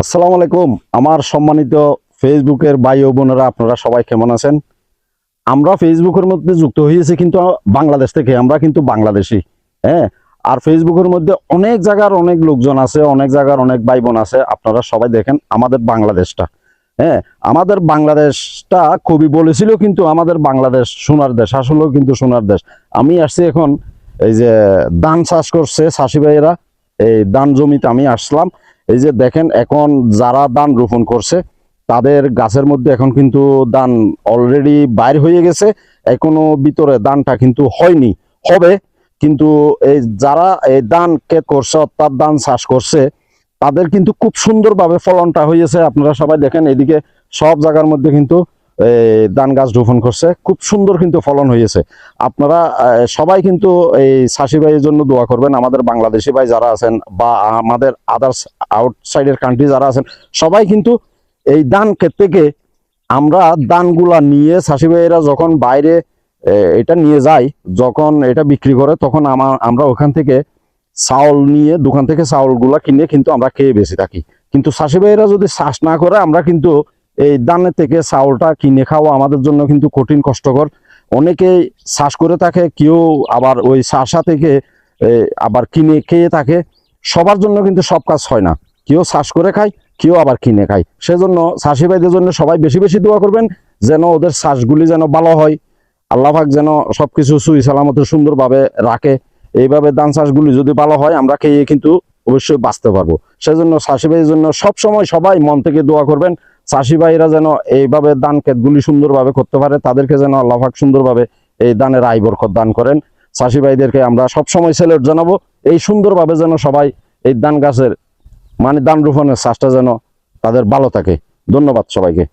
আসসালামু আলাইকুম। আমার সম্মানিত ফেসবুকের ভাই ও বোনেরা, আপনারা সবাই কেমন আছেন? আমরা ফেসবুকের মধ্যে যুক্ত হয়েছি কিন্তু বাংলাদেশ থেকে, আমরা কিন্তু বাংলাদেশি। হ্যাঁ, আর ফেসবুকের মধ্যে অনেক জায়গার অনেক লোকজন আছে, অনেক জায়গার অনেক ভাই বোন আছে। আপনারা সবাই দেখেন আমাদের বাংলাদেশটা। হ্যাঁ, আমাদের বাংলাদেশটা কবি বলেছিল কিন্তু আমাদের বাংলাদেশ সোনার দেশ, আসলেও কিন্তু সোনার দেশ। আমি আসছি এখন, এই যে ধান চাষ করছে চাষি ভাইয়েরা, এই ধান জমিতে আমি আসলাম। এই যে দেখেন, এখন যারা ধান রোপণ করছে তাদের গাছের মধ্যে এখন কিন্তু ধান অলরেডি বাইর হয়ে গেছে, এখনো ভিতরে ধানটা কিন্তু হয়নি, হবে। কিন্তু এই যারা এই ধান ক্ষেত করছে অর্থাৎ ধান চাষ করছে তাদের কিন্তু খুব সুন্দরভাবে ফলনটা হয়েছে। আপনারা সবাই দেখেন, এদিকে সব জায়গার মধ্যে কিন্তু ধান গাছ রোপণ করছে, খুব সুন্দর কিন্তু ফলন হয়েছে। আপনারা সবাই কিন্তু এই চাষি ভাইয়ের জন্য দোয়া করবেন। আমাদের বাংলাদেশি ভাই যারা আছেন বা আমাদের আদার্স আউটসাইডের কান্ট্রি যারা আছেন, সবাই কিন্তু এই ধান ক্ষেত থেকে আমরা ধানগুলা নিয়ে চাষি ভাইয়েরা যখন বাইরে এটা নিয়ে যায়, যখন এটা বিক্রি করে, তখন আমরা ওখান থেকে চাউল নিয়ে দোকান থেকে চাউলগুলা কিনে কিন্তু আমরা খেয়ে বেঁচে থাকি। কিন্তু চাষি ভাইয়েরা যদি চাষ না করে, আমরা কিন্তু এই ধানের থেকে চাউলটা কিনে খাওয়া আমাদের জন্য কিন্তু কঠিন, কষ্টকর। অনেকেই চাষ করে থাকে, কেউ আবার ওই চাষা থেকে আবার কিনে খেয়ে থাকে। সবার জন্য কিন্তু সব কাজ হয় না, কেউ চাষ করে খায়, কেউ আবার কিনে খায়। সেজন্য চাষি ভাইদের জন্য সবাই বেশি বেশি দোয়া করবেন, যেন ওদের চাষগুলি যেন ভালো হয়। আল্লাহ পাক যেন সবকিছু সুই সালামতে সুন্দরভাবে রাখে। এইভাবে ধান চাষগুলি যদি ভালো হয়, আমরা খেয়ে কিন্তু অবশ্যই বাঁচতে পারবো। সেজন্য চাষি ভাইয়ের জন্য সবসময় সবাই মন থেকে দোয়া করবেন। চাষি ভাইরা যেন এইভাবে ধান ক্ষেতগুলি সুন্দরভাবে করতে পারে, তাদেরকে যেন আল্লাহ পাক সুন্দরভাবে এই ধানের আয় বরকত দান করেন। চাষি ভাইদেরকে আমরা সবসময় সেলুট জানাবো। এই সুন্দরভাবে যেন সবাই এই ধান গাছের ধান রোপণের চাষটা যেন তাদের ভালো থাকে। ধন্যবাদ সবাইকে।